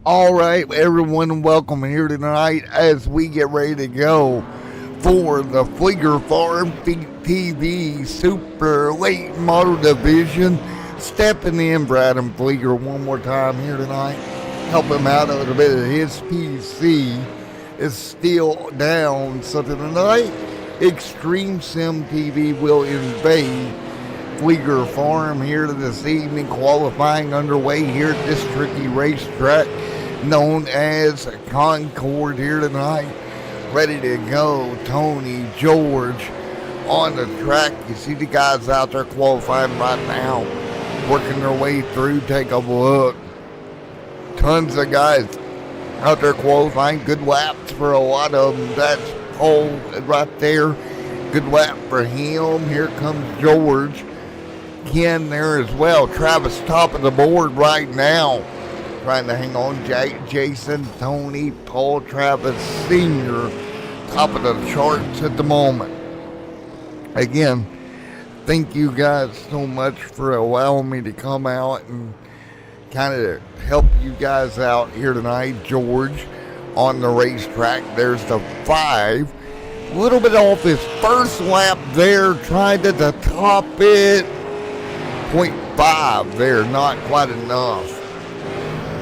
All right, everyone, welcome here tonight as we get ready to go for the Fleeger Farm TV Super Late Model Division. Stepping in, Brad and Fleeger one more time here tonight. Help him out a little bit. His PC is still down. So tonight, Extreme Sim TV will invade Fleeger Farm here this evening. Qualifying underway here at this tricky racetrack known as Concord here tonight. Ready to go. Tony, George on the track. You see the guys out there qualifying right now, working their way through. Take a look. Tons of guys out there qualifying. Good laps for a lot of them. That's Paul right there. Good lap for him. Here comes George. Ken there as well. Travis top of the board right now. Trying to hang on. Jason, Tony, Paul, Travis Sr. top of the charts at the moment. Again, thank you guys so much for allowing me to come out and kind of help you guys out here tonight. George on the racetrack. There's the 5. A little bit off his first lap there. Tried to top it. 0.5 there. Not quite enough.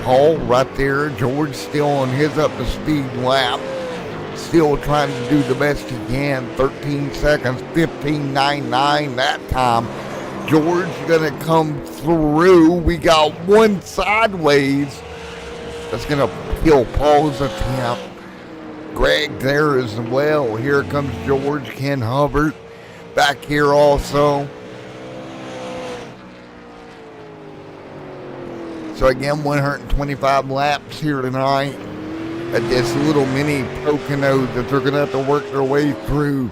Paul right there. George still on his up to speed lap. Still trying to do the best he can. 13 seconds. 15.99 that time. George gonna come through. We got one sideways. That's gonna kill Paul's attempt. Greg there as well. Here comes George. Ken Hubbard back here also. So again, 125 laps here tonight at this little mini Pocono that they're going to have to work their way through.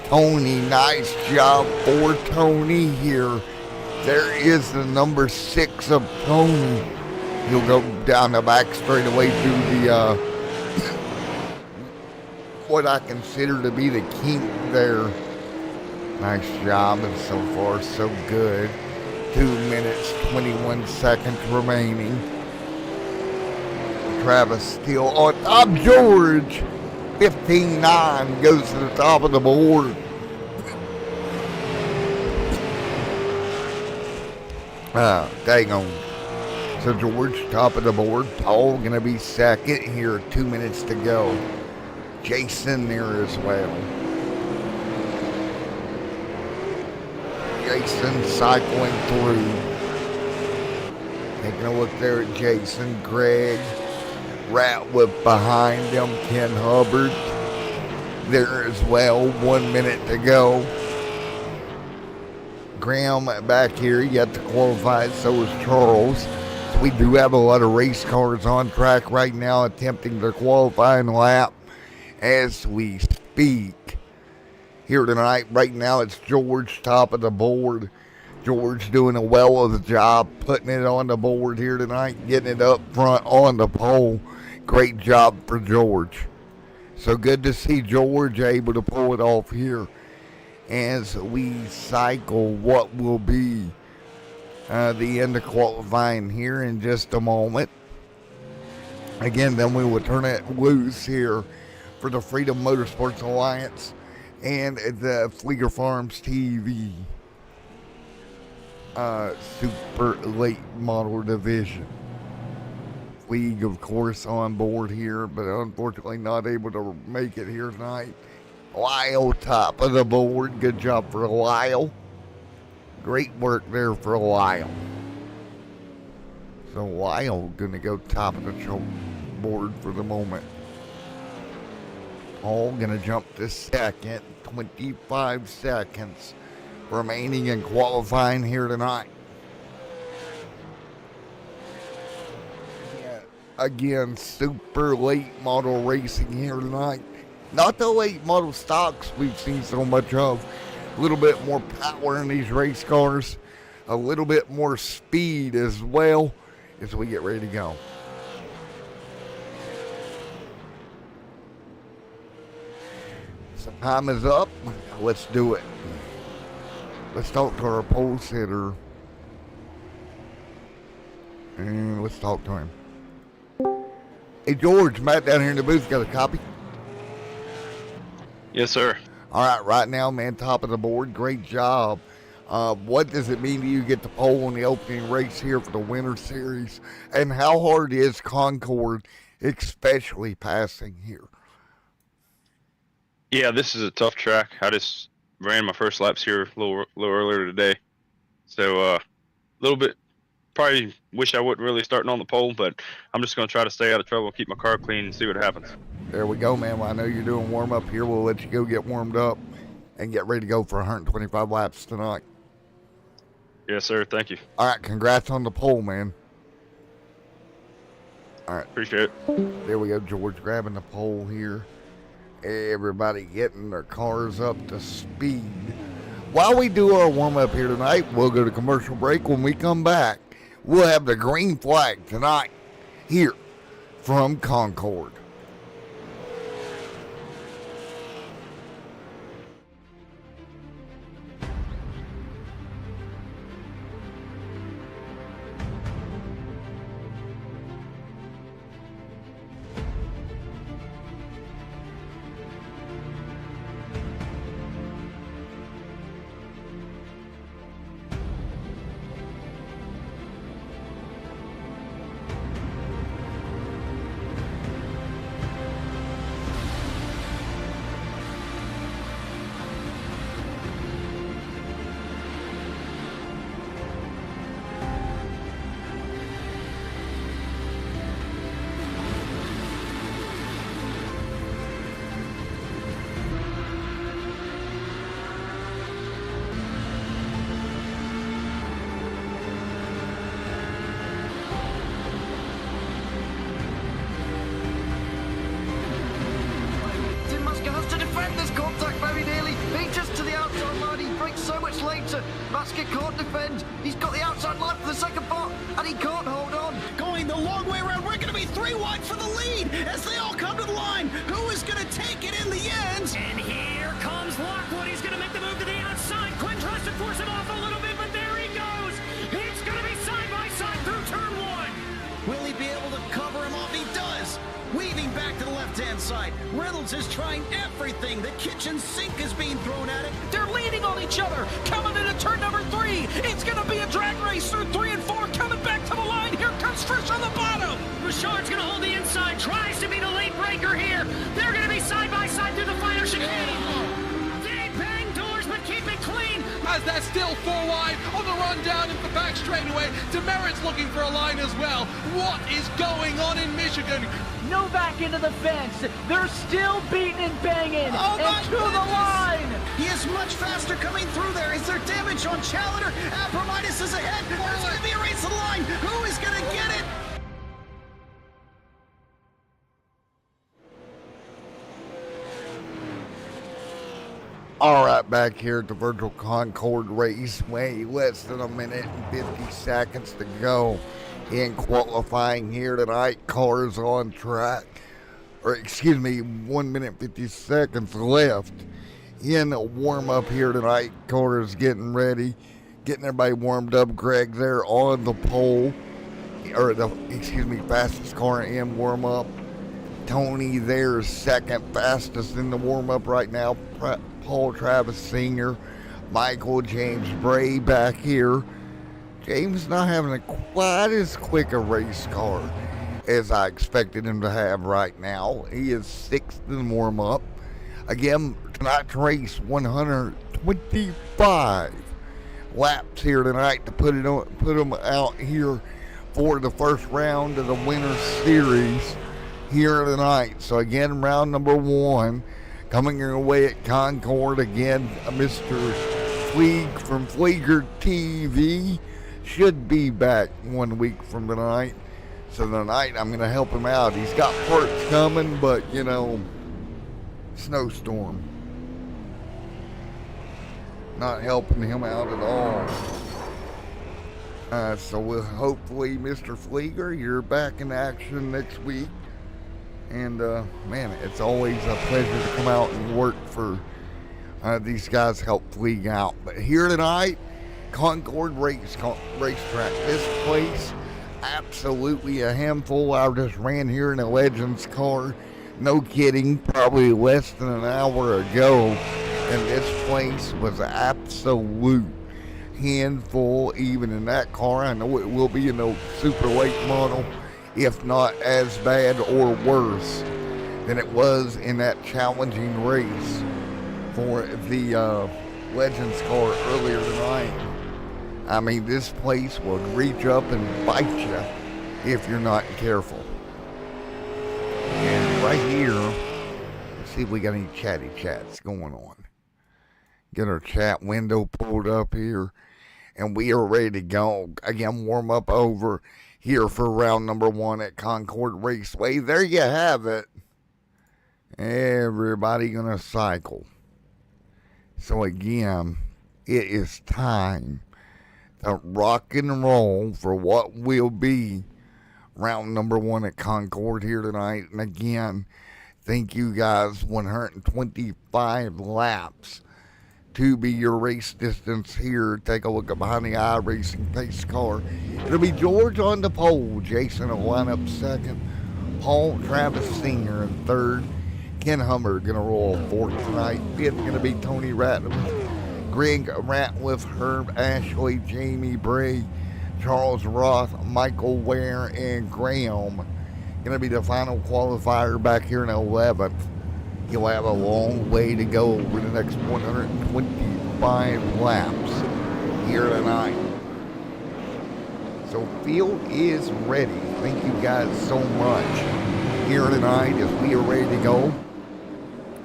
Tony, nice job for Tony here. There is the number 6 of Tony. He'll go down the back straight away through the, what I consider to be the kink there. Nice job, and so far so good. 2 minutes, 21 seconds remaining. Travis still on top. George, 15.9 goes to the top of the board. Dang on. So George, top of the board. Paul going to be second here. 2 minutes to go. Jason there as well. Jason cycling through. Taking a look there at Jason. Greg Ratliff behind him. Ken Hubbard there as well. 1 minute to go. Graham back here yet to qualify. So is Charles. So we do have a lot of race cars on track right now attempting their qualifying lap as we speak. Here tonight, right now, it's George top of the board. George doing a well of the job, putting it on the board here tonight, getting it up front on the pole. Great job for George. So good to see George able to pull it off here as we cycle what will be the end of qualifying here in just a moment. Again, then we will turn it loose here for the Freedom Motorsports Alliance and the Fleeger Farms TV Super Late Model Division. Fleeg, of course, on board here, but unfortunately not able to make it here tonight. Lyle, top of the board. Good job for Lyle. Great work there for Lyle. So Lyle going to go top of the board for the moment. All going to jump to second. 25 seconds remaining in qualifying here tonight. Yeah, again, super late model racing here tonight. Not the late model stocks we've seen so much of. A little bit more power in these race cars. A little bit more speed as well as we get ready to go. Some time is up. Let's do it. Let's talk to our pole sitter. And let's talk to him. Hey, George, Matt down here in the booth got a copy. Yes, sir. All right now, man, top of the board. Great job. What does it mean to you get the pole in the opening race here for the Winter Series? And how hard is Concord, especially passing here? Yeah, this is a tough track. I just ran my first laps here a little earlier today. So a little bit, probably wish I wasn't really starting on the pole, but I'm just going to try to stay out of trouble, keep my car clean, and see what happens. There we go, man. Well, I know you're doing warm-up here. We'll let you go get warmed up and get ready to go for 125 laps tonight. Yes, sir. Thank you. All right, congrats on the pole, man. All right. Appreciate it. There we go, George grabbing the pole here. Everybody getting their cars up to speed. While we do our warm-up here tonight, we'll go to commercial break. When we come back, we'll have the green flag tonight here from Concord. Basket can't defend. He's got the outside line for the second part, and he can't hold on. Going the long way around. We're going to be 3 wide for the lead as they all come to the line. Who is going to take it in the end? And here comes Lockwood. He's going to make the move to the outside. Quinn tries to force him off a little bit, but there he goes. It's going to be side by side through turn 1. Will he be able to cover him off? He does. Weaving back to the left-hand side. Reynolds is trying everything. The kitchen sink is being thrown at it. They're leaning on each other. Coming into turn number 3. It's going to be a drag race through 3 and 4. Coming back to the line. Here comes Frisch on the bottom. Richard's going to hold the inside. Tries to be the late breaker here. They're going to be side by side through the final chicane. They bang doors, but keep it clean. As they're still 4 wide on the run down into the back straightaway. Demerit's looking for a line as well. What is going on in Michigan? Novak into the fence. They're still beating and banging. And to the line. He is much faster coming through there. Is there damage on Challenger? Apromitis is ahead. There's going to be a race to the line. Who is going to get it? All right, back here at the Virtual Concord Raceway, less than a minute and 50 seconds to go in qualifying here tonight. Cars on track, or excuse me, 1 minute 50 seconds left in warm up here tonight. Cars getting ready, getting everybody warmed up. Greg there on the pole, or fastest car in warm up. Tony there second fastest in the warm up right now. Paul Travis Sr., Michael James Bray back here. James not having quite as quick a race car as I expected him to have right now. He is 6th in warm-up. Again, tonight's race, 125 laps here tonight to put them out here for the first round of the Winter Series here tonight. So again, round number 1. Coming your way at Concord again, Mr. Fleeg from Fleeger TV should be back 1 week from tonight. So tonight I'm going to help him out. He's got parts coming, but you know, snowstorm. Not helping him out at all. So we'll hopefully, Mr. Fleeger, you're back in action next week. And, man, it's always a pleasure to come out and work for these guys, help Fleeg out. But here tonight, Concord Racetrack. This place absolutely a handful. I just ran here in a Legends car. No kidding, probably less than an hour ago. And this place was an absolute handful, even in that car. I know it will be in a super late model, if not as bad or worse than it was in that challenging race for the Legends car earlier tonight. I mean, this place will reach up and bite you if you're not careful. And right here, let's see if we got any chatty chats going on. Get our chat window pulled up here, and we are ready to go. Again, warm up over here for round number 1 at Concord Raceway. There you have it. Everybody gonna cycle. So again, it is time to rock and roll for what will be round number 1 at Concord here tonight. And again, thank you guys. 125 laps to be your race distance here. Take a look at behind the eye racing pace car. It'll be George on the pole. Jason will line up second. Paul Travis Senior in third. Ken Hummer going to roll fourth tonight. Fifth going to be Tony Ratliff. Greg Ratliff, Herb Ashley, Jamie Bray, Charles Roth, Michael Ware, and Graham. Going to be the final qualifier back here in 11th. You'll have a long way to go over the next 125 laps here tonight. So field is ready. Thank you guys so much here tonight as we are ready to go.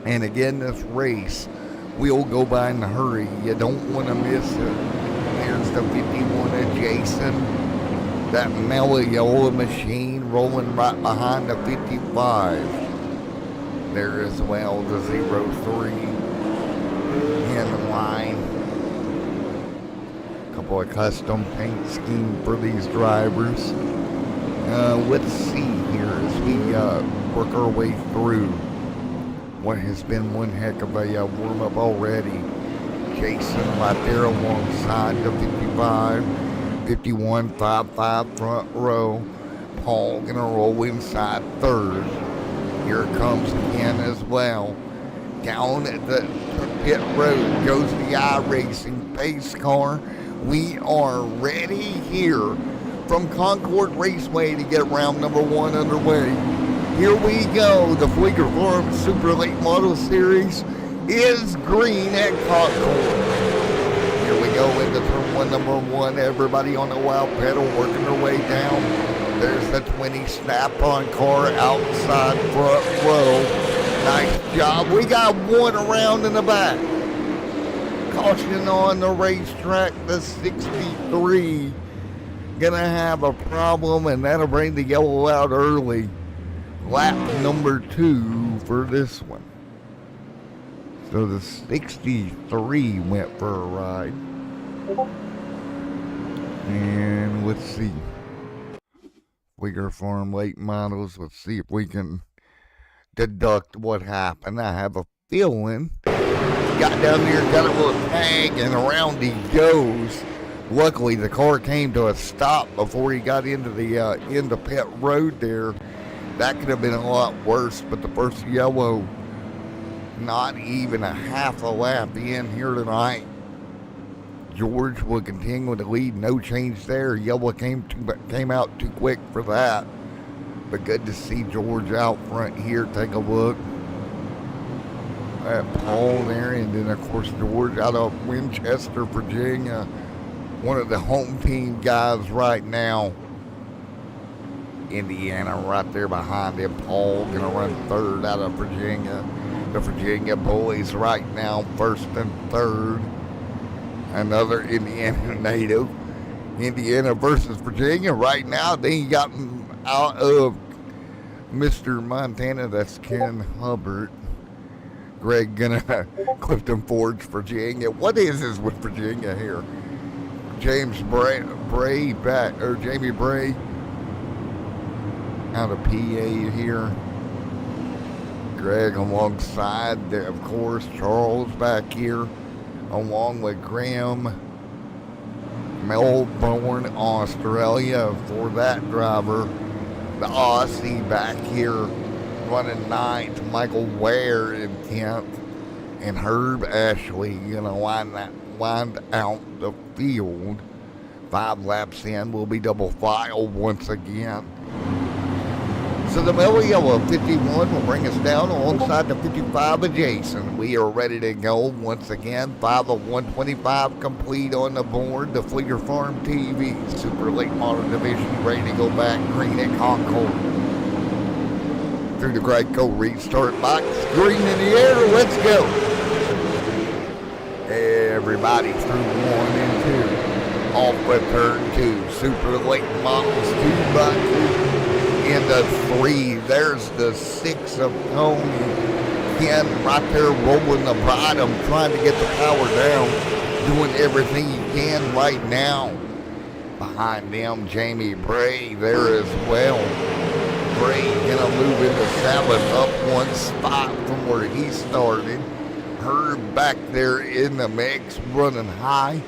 And again, this race will go by in a hurry. You don't want to miss it. There's the 51 adjacent. That Meliola machine rolling right behind the 55. There as well, the 03 in the line. Couple of custom paint scheme for these drivers. Let's see here as we work our way through what has been one heck of a warm-up already. Jason right there alongside the 55, 51, 5-5 front row. Paul gonna roll inside third. Here comes Ken as well. Down at the pit road goes the iRacing pace car. We are ready here from Concord Raceway to get round number 1 underway. Here we go. The Fleeger Farm Super Late Model Series is green at Concord. Here we go into turn 1, number 1. Everybody on the wild pedal working their way down. There's the 20 snap-on car outside front row. Nice job. We got one around in the back. Caution on the racetrack. The 63 gonna have a problem, and that'll bring the yellow out early. Lap number 2 for this one. So the 63 went for a ride. And let's see. Fleeger Farm late models. Let's see if we can deduct what happened. I have a feeling he got down there, got a little tag, and around he goes. Luckily, the car came to a stop before he got into the pit road there. That could have been a lot worse, but the first yellow, not even a half a lap in here tonight. George will continue to lead, no change there. Yellow came out too quick for that. But good to see George out front here. Take a look at Paul there, and then of course George out of Winchester, Virginia. One of the home team guys right now. Indiana right there behind him. Paul gonna run third out of Virginia. The Virginia boys right now first and third. Another Indiana native. Indiana versus Virginia right now. They got out of Mr. Montana. That's Ken Hubbard. Greg gonna Clifton Forge, Virginia. What is this with Virginia here? James Bray back, or Jamie Bray out of PA here. Greg alongside there, of course. Charles back here along with Graham. Melbourne, Australia for that driver. The Aussie back here running ninth. Michael Ware in 10th. And Herb Ashley gonna wind out the field. 5 laps in, will be double file once again. So the Mello 51 will bring us down alongside the 55 adjacent. We are ready to go once again. 5 of 125 complete on the board. The Fleeger Farm TV Super Late Model Division ready to go back green at Concord. Through the Geico restart box, green in the air, let's go. Everybody through 1 and 2. Off with turn 2. Super Late Models 2 by 2. Into 3. There's the 6 of Tony. Ken right there rolling the bottom, trying to get the power down. Doing everything he can right now. Behind them, Jamie Bray there as well. Bray gonna move into 7th, up 1 spot from where he started. Herb back there in the mix, running high,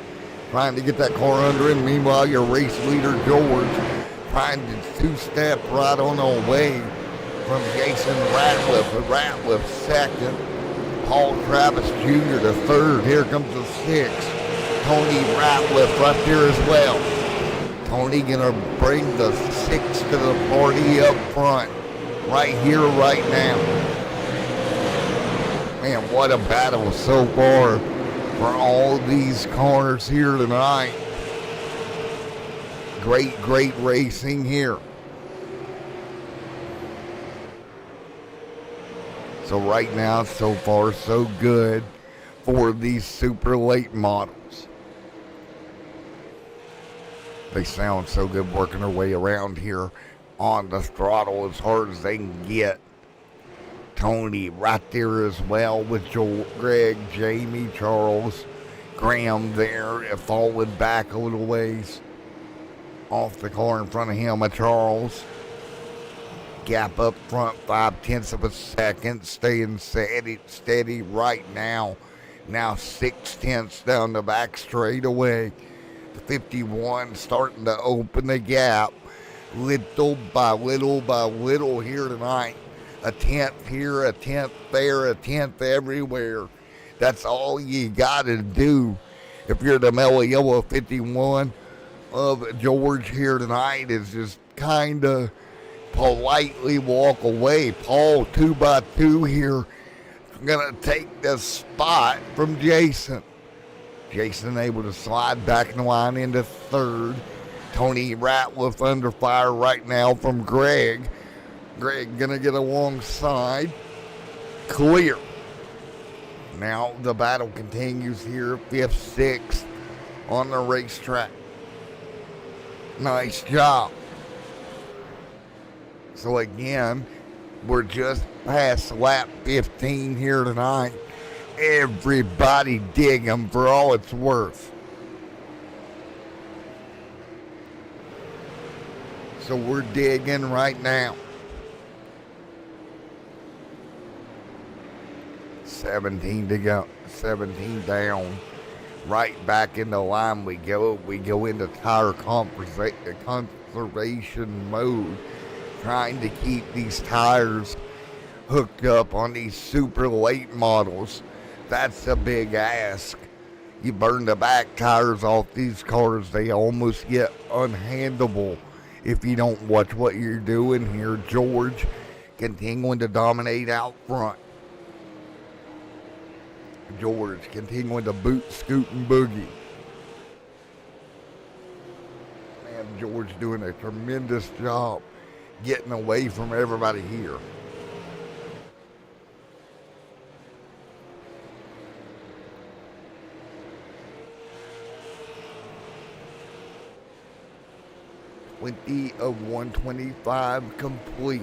trying to get that car under him. Meanwhile, your race leader, George, trying to 2-step right on the way from Jason Ratliff. Ratliff second. Paul Travis Jr. the 3rd. Here comes the 6th. Tony Ratliff right there as well. Tony gonna bring the 6 to the party up front. Right here, right now. Man, what a battle so far for all these cars here tonight. Great racing here. So right now, so far, so good for these super late models. They sound so good working their way around here on the throttle as hard as they can get. Tony right there as well with Joel, Greg, Jamie, Charles, Graham there, falling back a little ways off the car in front of him, Charles. Gap up front, 0.5 of a second, staying steady right now. Now 0.6 down the back straightaway. The 51 starting to open the gap little by little here tonight. A 10th here, a 10th there, a 10th everywhere. That's all you got to do if you're the Mello 51 of George here tonight, is just kind of politely walk away. Paul 2x2 here, going to take the spot from Jason. Jason able to slide back in the line into 3rd. Tony Ratliff under fire right now from Greg. Greg gonna get alongside. Clear. Now the battle continues here. 5th, 6th on the racetrack. Nice job. So again, we're just past lap 15 here tonight. Everybody dig them for all it's worth. So we're digging right now. 17 to go, 17 down. Right back in the line we go. We go into tire conservation mode, trying to keep these tires hooked up on these super late models. That's a big ask. You burn the back tires off these cars, they almost get unhandleable if you don't watch what you're doing here. George continuing to dominate out front. George continuing to boot, scoot, and boogie. Man, George doing a tremendous job getting away from everybody here. $20 of 125 complete.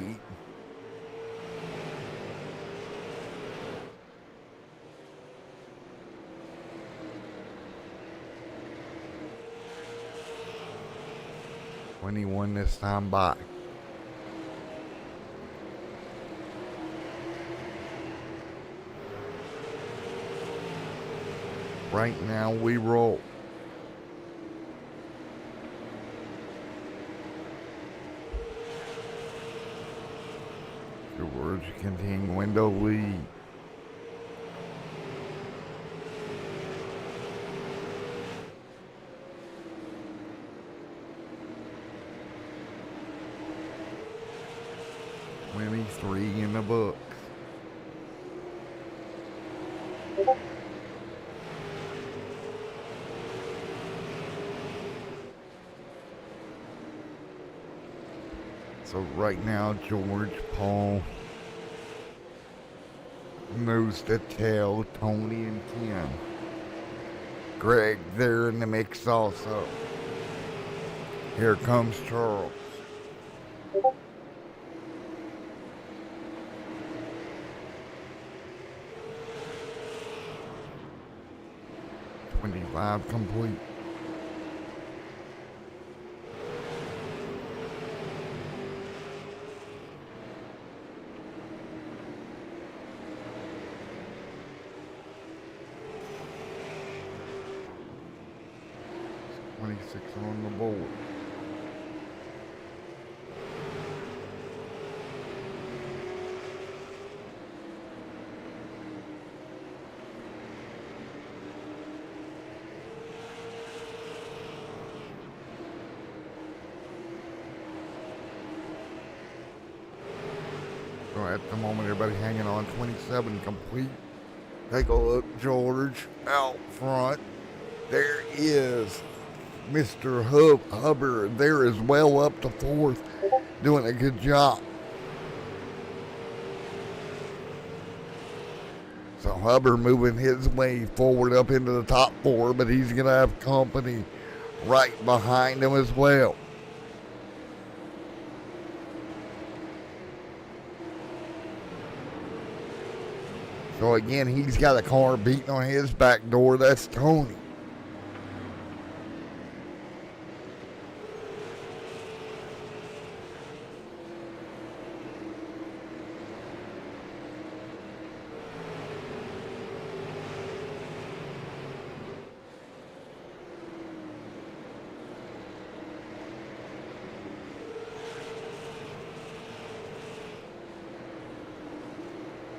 $21 this time by. Right now we roll. George continuing to lead. Three in the books. So right now, George, Paul, nose to tail, Tony and Ken. Greg there in the mix also. Here comes Charles. Complete. On the board. So at the moment, everybody hanging on 27 complete. Take a look, George, out front. There is Mr. Hubbard there as well, up to fourth, doing a good job. So Hubbard moving his way forward up into the top four, but he's going to have company right behind him as well. So again, he's got a car beating on his back door. That's Tony.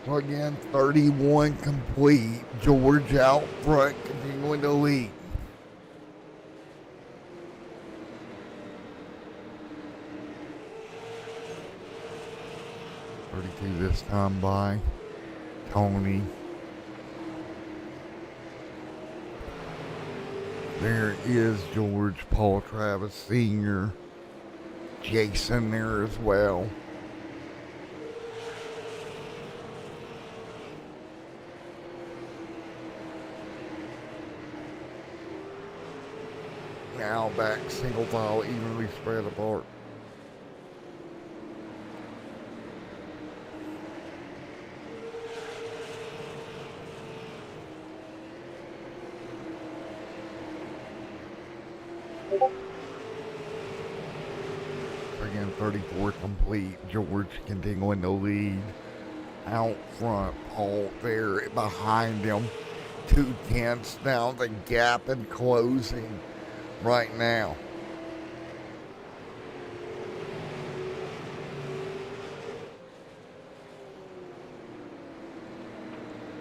So again, 31 complete. George out front, continuing to lead. This time by Tony. There is George, Paul Travis Sr., Jason there as well. Now back single file, evenly spread apart. Again, 34 complete. George continuing to lead. Out front, Paul there behind him. 2/10 now, the gap and closing right now.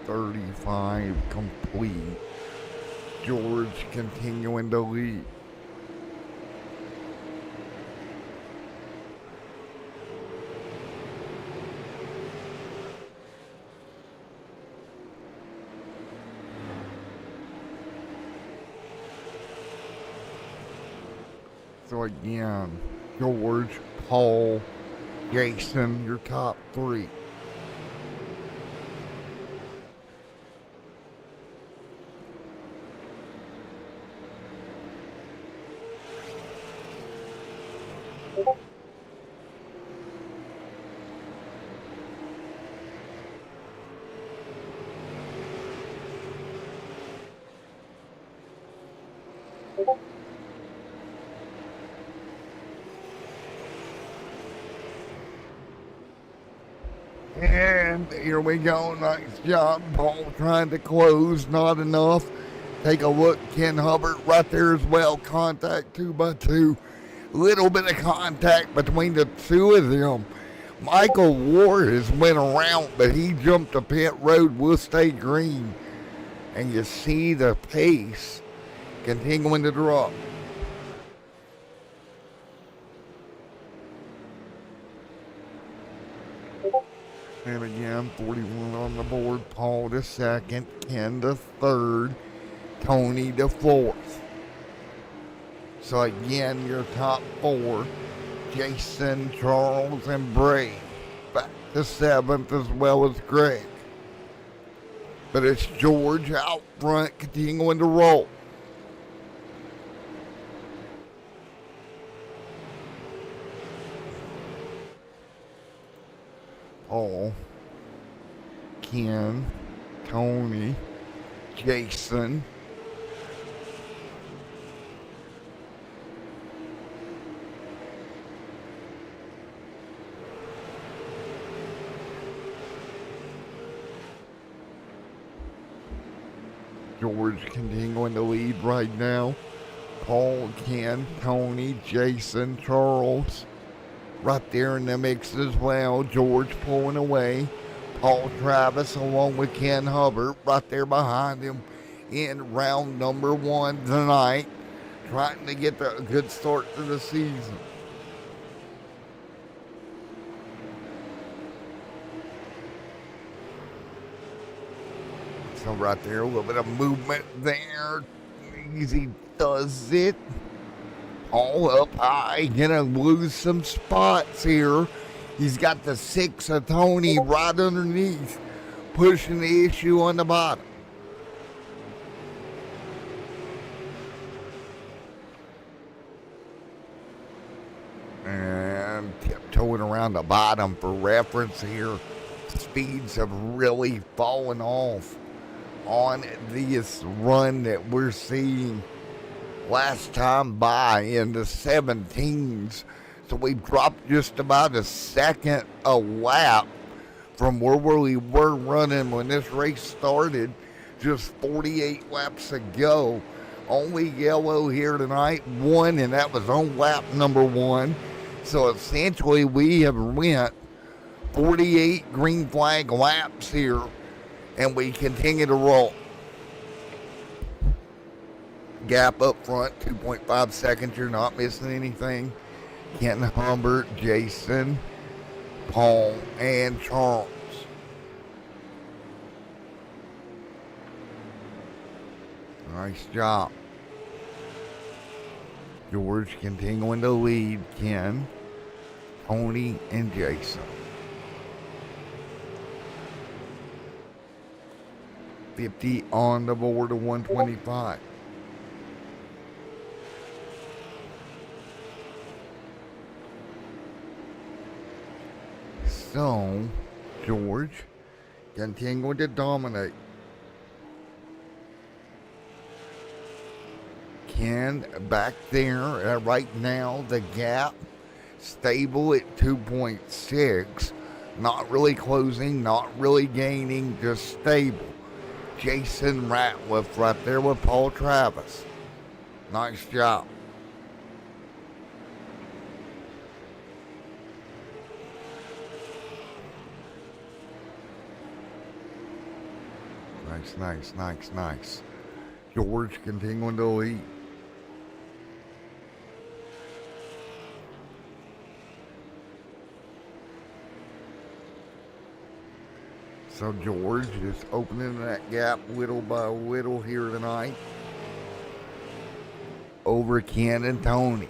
$35 complete. George continuing to lead. So again, George, Paul, Jason, your top three. And here we go. Nice job, Paul, trying to close. Not enough. Take a look. Ken Hubbard right there as well. Contact 2x2. Little bit of contact between the two of them. Michael Ward has went around, but he jumped the pit road. Will stay green. And you see the pace continuing to drop. And again, 41 on the board. Paul to second, Ken to third, Tony to fourth. So again, your top four, Jason, Charles, and Bray. Back to seventh as well as Greg. But it's George out front, continuing to roll. Paul, Ken, Tony, Jason, George continuing to lead right now. Paul, Ken, Tony, Jason, Charles, right there in the mix as well. George pulling away. Paul Travis along with Ken Hubbard right there behind him in round number one tonight, trying to get a good start to the season. So right there, a little bit of movement there. Easy does it. All up high, gonna lose some spots here. He's got the 6 of Tony right underneath, pushing the issue on the bottom. And tiptoeing around the bottom for reference here. Speeds have really fallen off on this run that we're seeing. Last time by in the 17s. So we've dropped just about a second a lap from where we were running when this race started just 48 laps ago. Only yellow here tonight, one, and that was on lap number one. So essentially we have went 48 green flag laps here, and we continue to roll. Gap up front, 2.5 seconds. You're not missing anything. Ken Humbert, Jason, Paul, and Charles. Nice job. George continuing to lead Ken, Tony, and Jason. 50 on the board of 125. So, George continuing to dominate. Ken back there. Right now, the gap stable at 2.6. Not really closing, not really gaining, just stable. Jason Ratliff right there with Paul Travis. Nice job. Nice. George continuing to lead. So George is opening that gap little by little here tonight over Ken and Tony.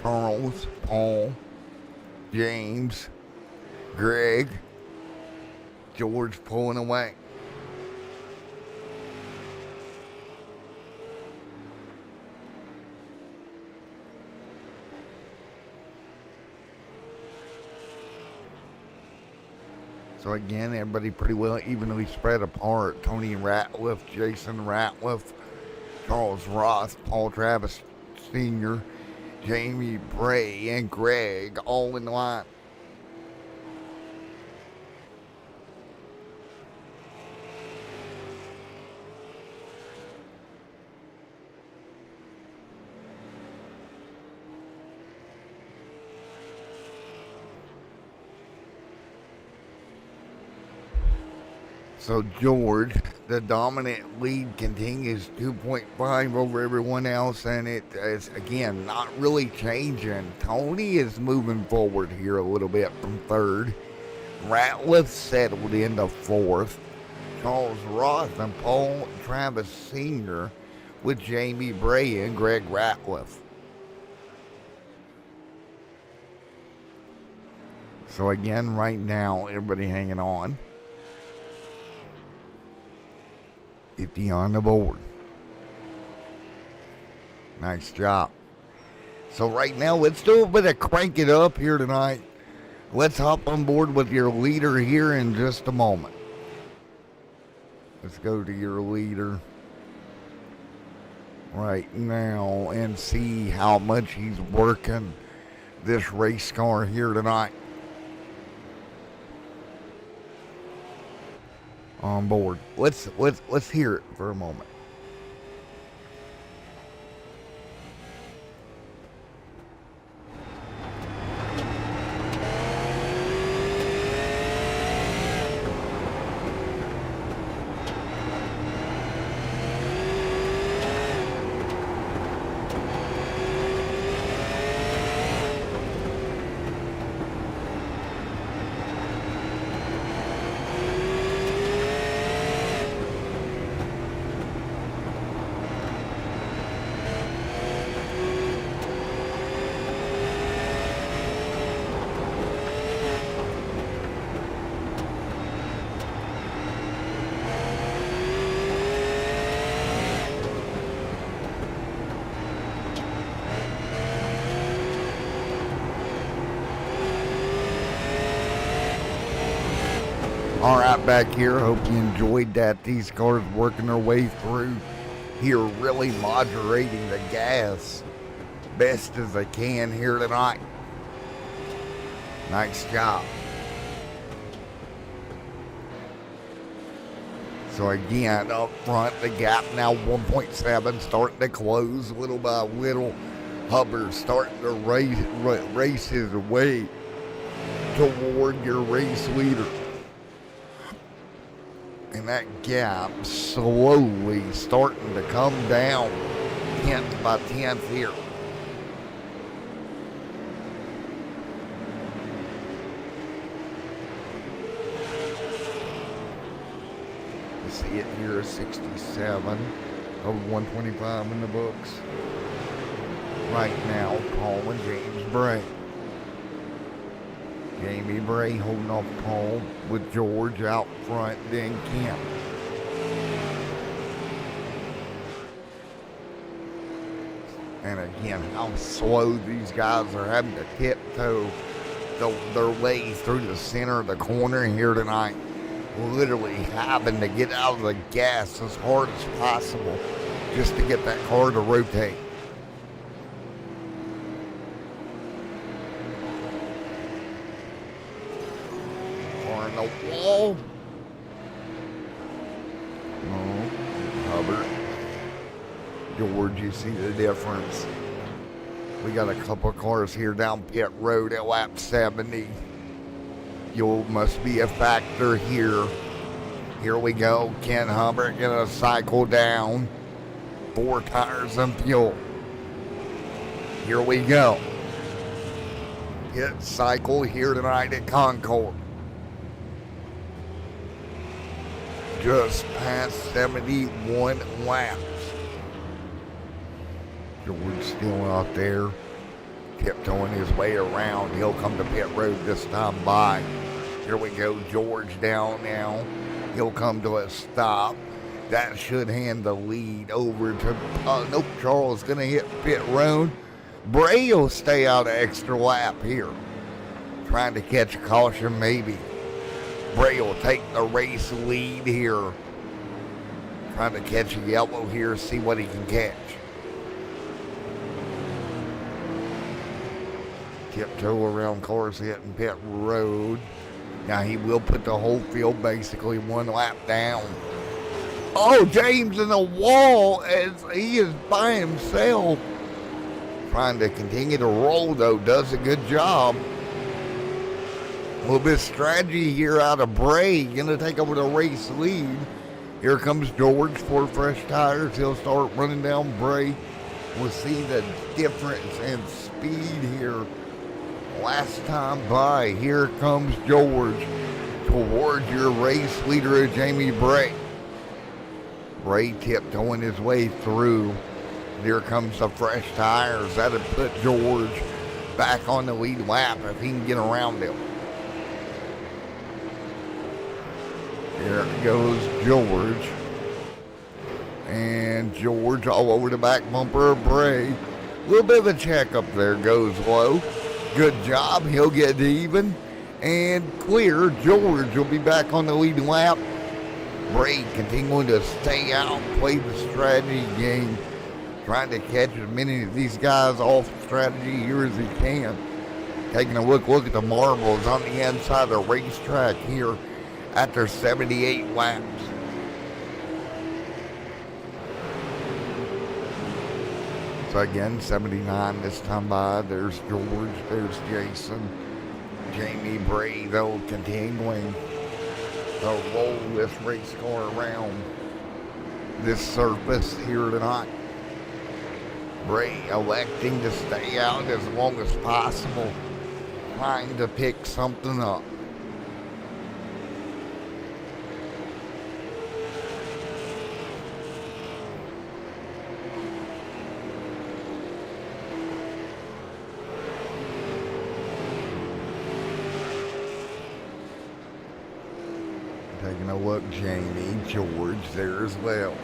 Charles, Paul, James, Greg, George pulling away. So again, everybody pretty well evenly spread apart. Tony Ratliff, Jason Ratliff, Charles Roth, Paul Travis Sr., Jamie Bray, and Greg all in line. So George, the dominant lead continues 2.5 over everyone else, and it is, again, not really changing. Tony is moving forward here a little bit from third. Ratliff settled into fourth. Charles Roth and Paul Travis Sr. with Jamie Bray and Greg Ratliff. So again, right now, everybody hanging on. 50 on the board. Nice job. So right now, let's do a bit of crank it up here tonight. Let's hop on board with your leader here in just a moment. Let's go to your leader right now and see how much he's working this race car here tonight. On board. Let's hear it for a moment. All right, back here. Hope you enjoyed that. These cars working their way through here, really moderating the gas best as they can here tonight. Nice job. So again, up front, the gap now 1.7, starting to close little by little. Hubbard starting to race his way toward your race leader. And that gap slowly starting to come down 10th by 10th here. You see it here, 67 over 125 in the books. Right now, Paul and James Bray. Jamie Bray holding off Paul with George out front, then Kemp. And again, how slow these guys are having to tiptoe their way through the center of the corner here tonight. Literally having to get out of the gas as hard as possible just to get that car to rotate. The wall. Oh, Hubbard. George, you see the difference. We got a couple of cars here down pit road at lap 70. Fuel must be a factor here. Here we go. Ken Hubbard gonna cycle down. 4 tires and fuel. Here we go. Get cycle here tonight at Concord. Just past 71 laps. George still out there, tiptoeing his way around. He'll come to pit road this time by. Here we go, George down now. He'll come to a stop. That should hand the lead over to, nope, Charles gonna hit pit road. Bray will stay out an extra lap here. Trying to catch a caution maybe. Bray will take the race lead here. Trying to catch a yellow here, see what he can catch. Tiptoe around cars hitting pit road. Now he will put the whole field basically 1 lap down. Oh, James in the wall as he is by himself. Trying to continue to roll though, does a good job. A little bit of strategy here out of Bray. Going to take over the race lead. Here comes George for fresh tires. He'll start running down Bray. We'll see the difference in speed here. Last time by, here comes George towards your race leader, Jamie Bray. Bray tiptoeing his way through. Here comes the fresh tires. That'll put George back on the lead lap if he can get around him. Here goes George. And George all over the back bumper of Bray. A little bit of a check up there, goes low. Good job, he'll get even. And clear, George will be back on the lead lap. Bray continuing to stay out, play the strategy game. Trying to catch as many of these guys off strategy here as he can. Taking a look at the marbles on the inside of the racetrack here after 78 laps. So again, 79 this time by. There's George, there's Jason. Jamie Bray, though, continuing to roll this race car around this surface here tonight. Bray electing to stay out as long as possible, trying to pick something up. Taking a look, Jamie, George there as well.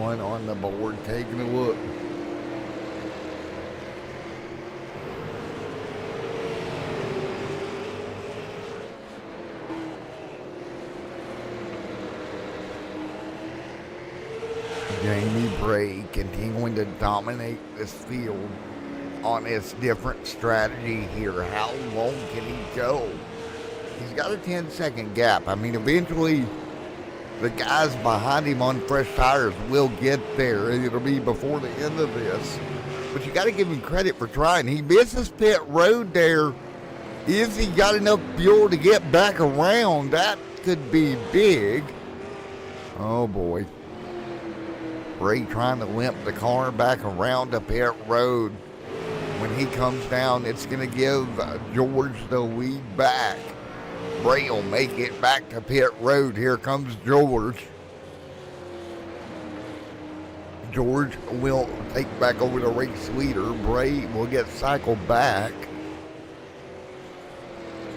On the board, taking a look. Jamie Bray continuing to dominate this field on his different strategy here. How long can he go? He's got a 10-second gap. I mean, eventually the guys behind him on fresh tires will get there. It'll be before the end of this. But you got to give him credit for trying. He misses pit road there. Is he got enough fuel to get back around? That could be big. Oh, boy. Bray trying to limp the car back around to pit road. When he comes down, it's going to give George the lead back. Bray will make it back to pit road. Here comes George. George will take back over the race leader. Bray will get cycled back.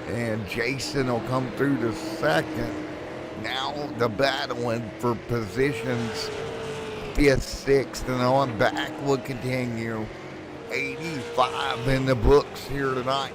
And Jason will come through to second. Now the battling for positions 5th, 6th, and on back will continue. 85 in the books here tonight.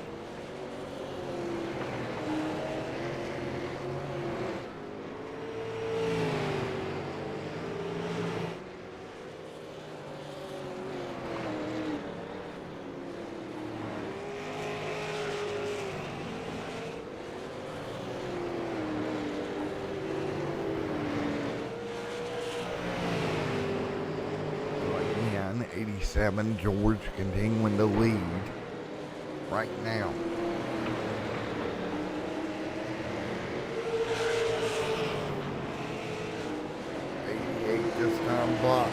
Again, 87, George continuing to lead right now. This time by.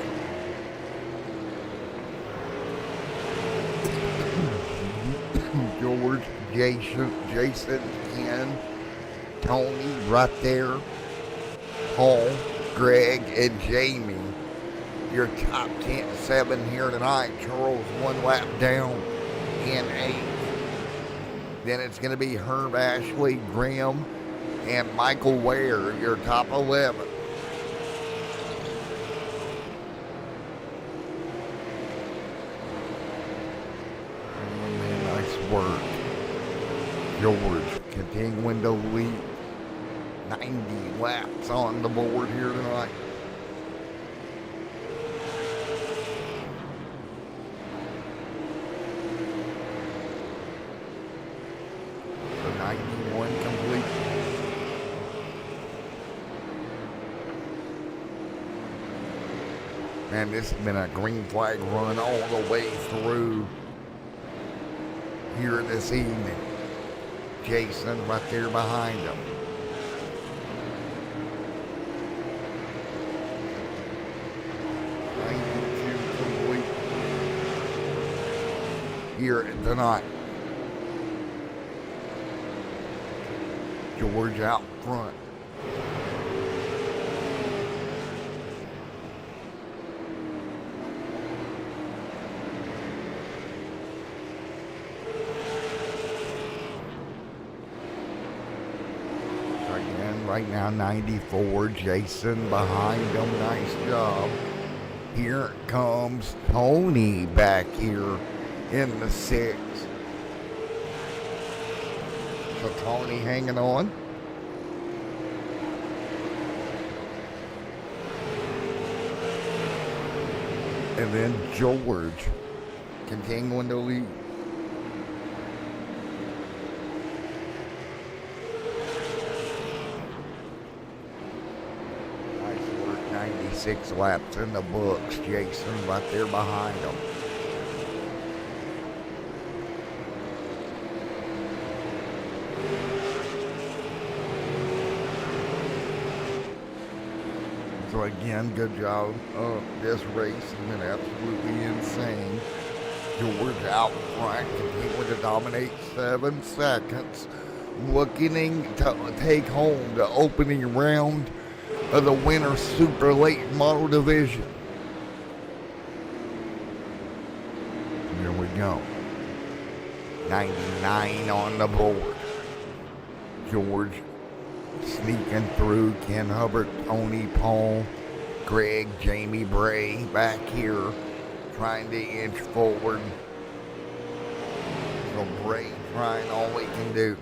George, Jason, Ken, Tony right there. Paul, Greg, and Jamie. Your top 7 here tonight. Charles 1 lap down in 8th. Then it's going to be Herb Ashley, Graham, and Michael Ware, your top 11. Work. George continuing to lead. 90 laps on the board here tonight. The 91 complete. Man, this has been a green flag run all the way through here this evening. Jason right there behind him. Complete here tonight. George out front. Again, right now 94, Jason behind him, nice job. Here comes Tony back here in the 6. So Tony hanging on. And then George continuing to lead. Nice work, 96 laps in the books. Jason right there behind him. So again, good job. This race has been absolutely insane. George out front, continuing to dominate 7 seconds. Looking to take home the opening round of the winter super late model division. Here we go. 99 on the board. George sneaking through. Ken Hubbard, Tony, Paul, Greg, Jamie Bray back here trying to inch forward. So Bray trying all he can do.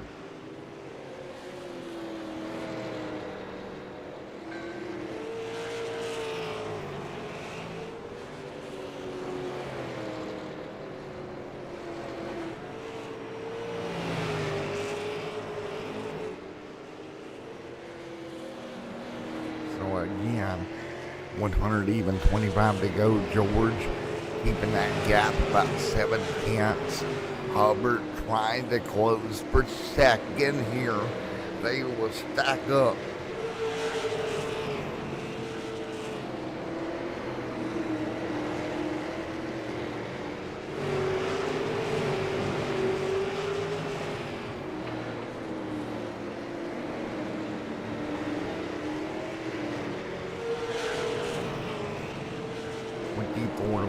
Again, 100 even, 25 to go. George keeping that gap about 7/10. Hubbard trying to close for second here. They will stack up.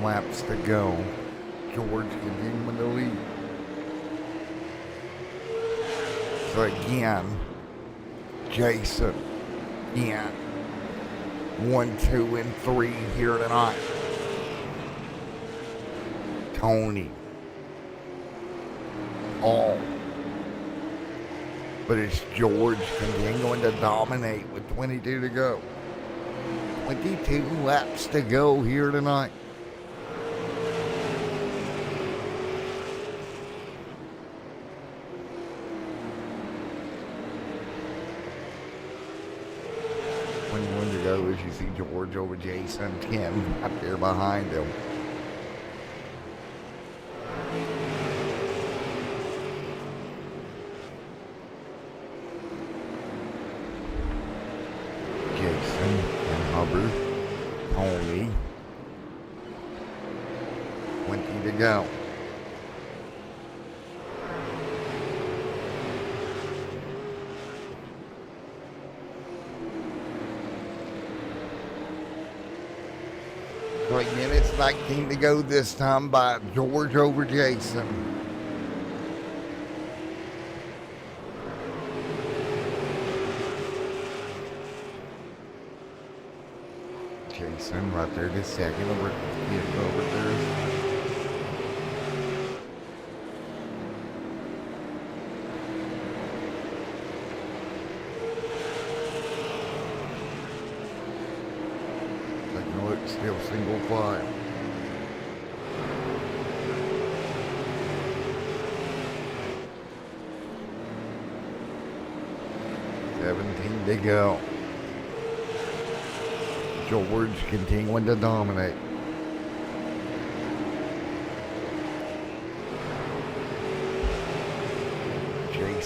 Laps to go. George continuing to lead. So again, Jason, again, 1, 2, and 3 here tonight. Tony, all. But it's George continuing to dominate with 22 to go. 22 laps to go here tonight. As you see George over Jason, 10 up there behind him. Jason and Hubbard, Tony, 20 to go. Again, it's 19 to go this time by George over Jason. Jason right there to second over there. Still single file. To go. George continuing to dominate.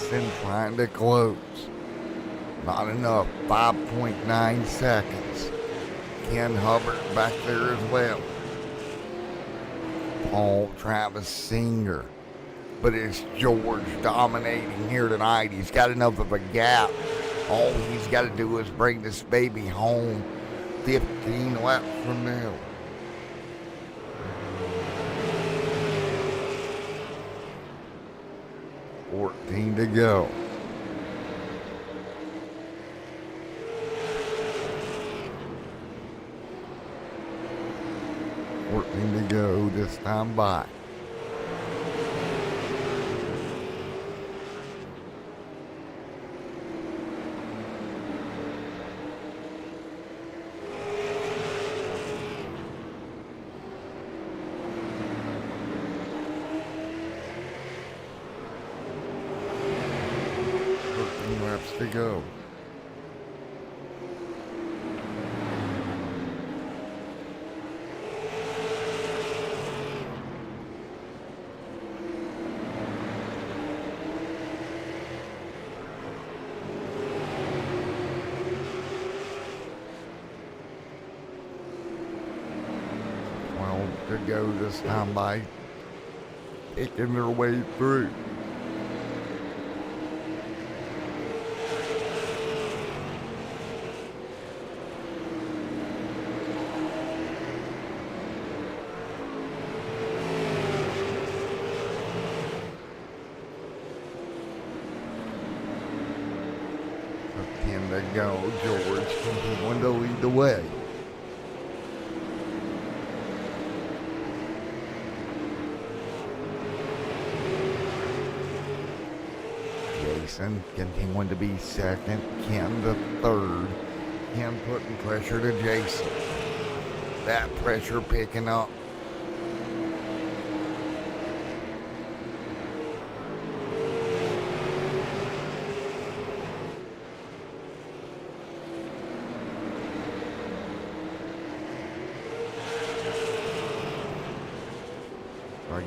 Jason trying to close. Not enough, 5.9 seconds. Ken Hubbard back there as well. Paul Travis Singer. But it's George dominating here tonight. He's got enough of a gap. All he's got to do is bring this baby home. 15 laps from now. $14 to go. $14 to go this time by. To go. To go this time by picking their way through. To go, George continuing to lead the way. Jason continuing to be second, Ken the third. Ken putting pressure to Jason. That pressure picking up.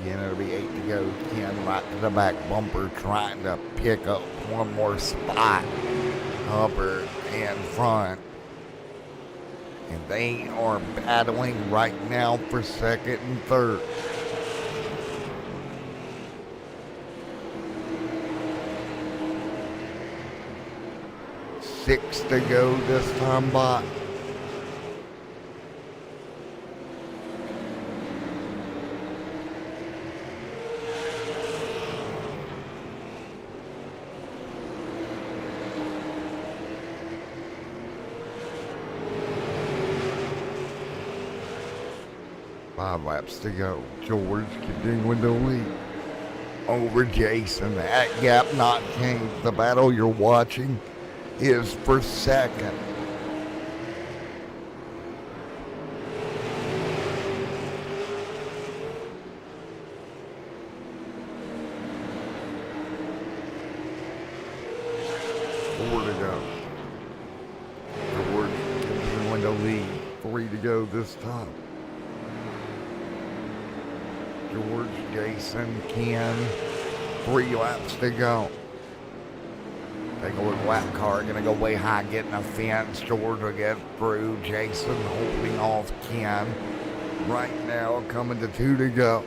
Again, it'll be 8 to go. Ken right to the back bumper trying to pick up one more spot. Hubbard in front. And they are battling right now for second and third. Six to go this time by. Five laps to go. George continuing to lead over Jason. That gap not changed. The battle you're watching is for second. Four to go. George continuing to lead. 3 to go this time. George, Jason, Ken, 3 laps to go. Take a look, lap car, gonna go way high, getting a fence. George will get through. Jason holding off Ken. Right now, coming to 2 to go.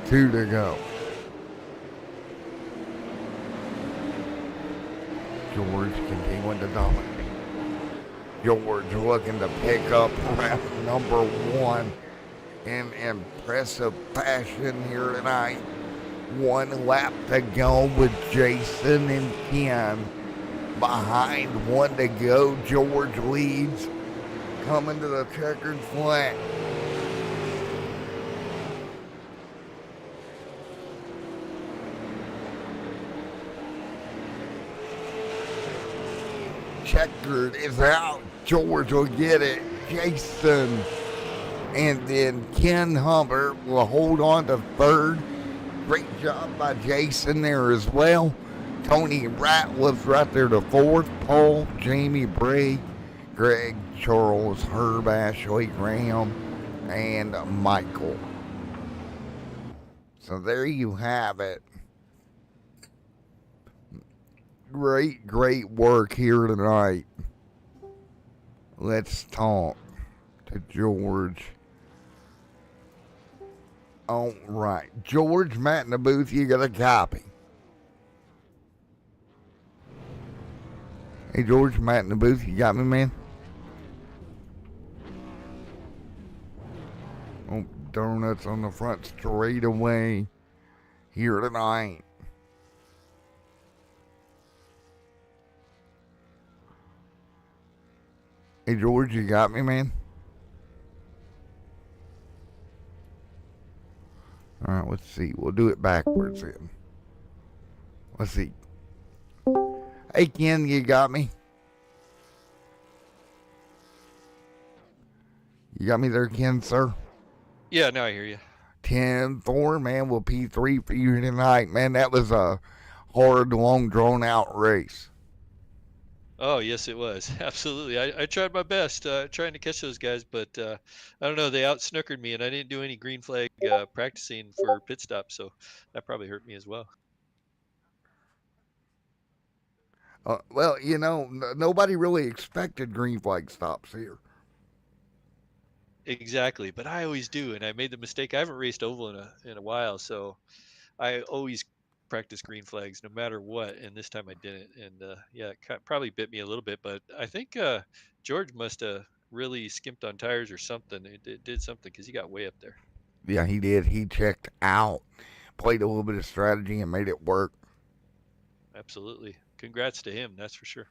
2 to go. George continuing to dominate. George looking to pick up round number 1 in impressive fashion here tonight. 1 lap to go with Jason and Ken. Behind 1 to go, George leads. Coming to the checkered flag. Checkered is out. George will get it. Jason. And then Ken Hubbard will hold on to third. Great job by Jason there as well. Tony Ratliff's right there to fourth. Paul, Jamie Bray, Greg, Charles, Herb, Ashley, Graham, and Michael. So there you have it. Great work here tonight. Let's talk to George. All right. George, Matt in the booth, you got a copy. Hey, George, Matt in the booth, you got me, man? Oh, donuts on the front straightaway here tonight. Hey, George, you got me, man? All right, let's see. We'll do it backwards then. Let's see. Hey, Ken, you got me? You got me there, Ken, sir? Yeah, now I hear you. 10-4, man, with P3 for you tonight. Man, that was a hard, long, drawn-out race. Oh, yes, it was. Absolutely. I tried my best trying to catch those guys, but I don't know. They out-snookered me, and I didn't do any green flag practicing for pit stops, so that probably hurt me as well. Well, you know, nobody really expected green flag stops here. Exactly, but I always do, and I made the mistake. I haven't raced oval in a while, so I always practice green flags no matter what, and this time I didn't. And yeah, it probably bit me a little bit, but I think George must have really skimped on tires or something. It did something because he got way up there. Yeah, he did. He checked out, played a little bit of strategy, and made it work. Absolutely. Congrats to him, that's for sure.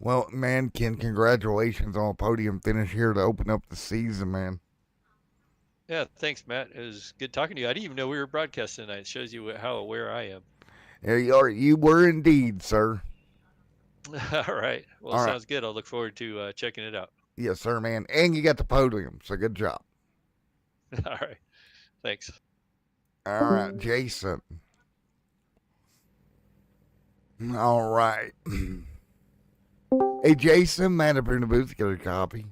Well, man, Ken, congratulations on a podium finish here to open up the season, man. Yeah, thanks, Matt. It was good talking to you. I didn't even know we were broadcasting tonight. It shows you how aware I am. There you are. You were indeed, sir. All right. Well, All right. sounds good. I'll look forward to checking it out. Yes, sir, man. And you got the podium, so good job. All right. Thanks. All right, Jason. All right. Hey, Jason, man, up here in the booth, get a copy.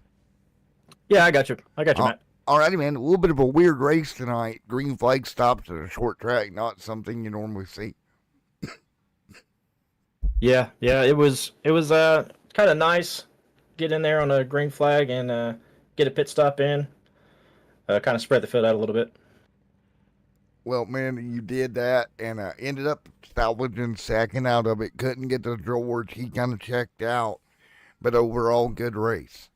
Yeah, I got you, Matt. All righty, man. A little bit of a weird race tonight. Green flag stops at a short track, not something you normally see. Yeah, it was kind of nice. Get in there on a green flag and get a pit stop in. Kind of spread the field out a little bit. Well, man, you did that and ended up salvaging second out of it. Couldn't get to George. He kind of checked out, but overall, good race.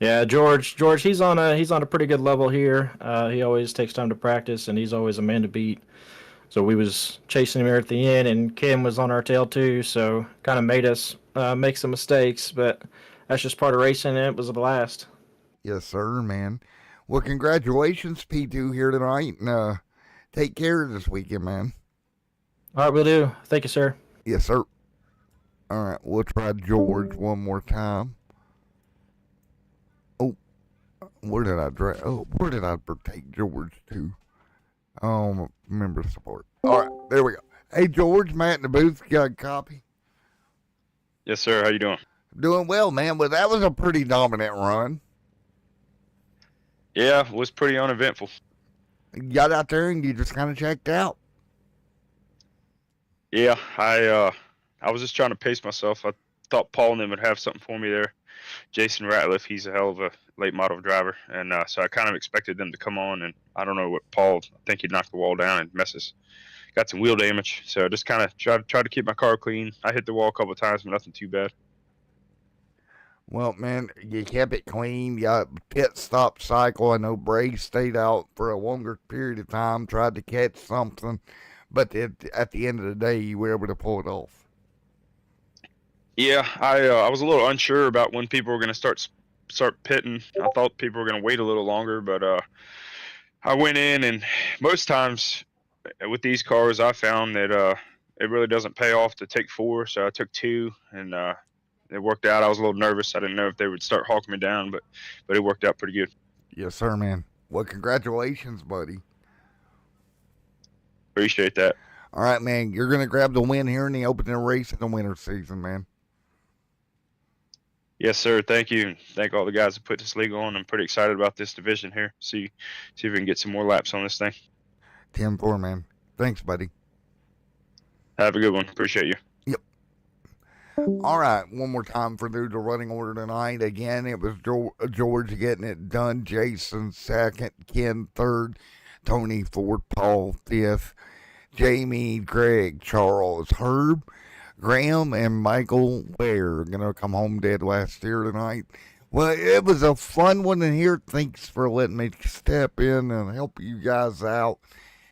Yeah, George, he's on a pretty good level here. He always takes time to practice, and he's always a man to beat. So we was chasing him here at the end, and Kim was on our tail too. So kind of made us make some mistakes, but that's just part of racing, and it was a blast. Yes, sir, man. Well, congratulations, P2 here tonight, and take care this weekend, man. All right, we'll do. Thank you, sir. Yes, sir. All right, we'll try George one more time. Oh, where did I take George to? Member support. All right, there we go. Hey, George, Matt in the booth, you got a copy? Yes, sir. How you doing? Doing well, man, but that was a pretty dominant run. Yeah, it was pretty uneventful. You got out there and you just kind of checked out. Yeah, I was just trying to pace myself. I thought Paul and them would have something for me there. Jason Ratliff, he's a hell of a late model driver, and so I kind of expected them to come on, and I don't know what Paul, I think he knocked the wall down and got some wheel damage, so I just kind of tried to keep my car clean. I hit the wall a couple of times, but nothing too bad. Well, man, you kept it clean. You got pit stop cycle. I know Bray stayed out for a longer period of time, tried to catch something, but at the end of the day, you were able to pull it off. Yeah, I was a little unsure about when people were going to start pitting. I thought people were going to wait a little longer, but I went in, and most times with these cars, I found that it really doesn't pay off to take 4, so I took 2, and it worked out. I was a little nervous. I didn't know if they would start hawking me down, but it worked out pretty good. Yes, sir, man. Well, congratulations, buddy. Appreciate that. All right, man. You're going to grab the win here in the opening race of the winter season, man. Yes, sir. Thank you. And thank all the guys that put this league on. I'm pretty excited about this division here. See if we can get some more laps on this thing. 10-4, man. Thanks, buddy. Have a good one. Appreciate you. All right, one more time for the running order tonight. Again, it was George getting it done, Jason second, Ken third, Tony fourth, Paul fifth, Jamie, Greg, Charles, Herb, Graham, and Michael Ware are going to come home dead last year tonight. Well, it was a fun one in here. Thanks for letting me step in and help you guys out.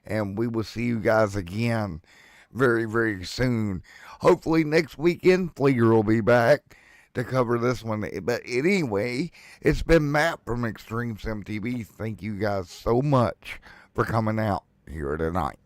And we will see you guys again very, very soon. Hopefully next weekend, Fleeger will be back to cover this one. But anyway, it's been Matt from Extreme Sim TV. Thank you guys so much for coming out here tonight.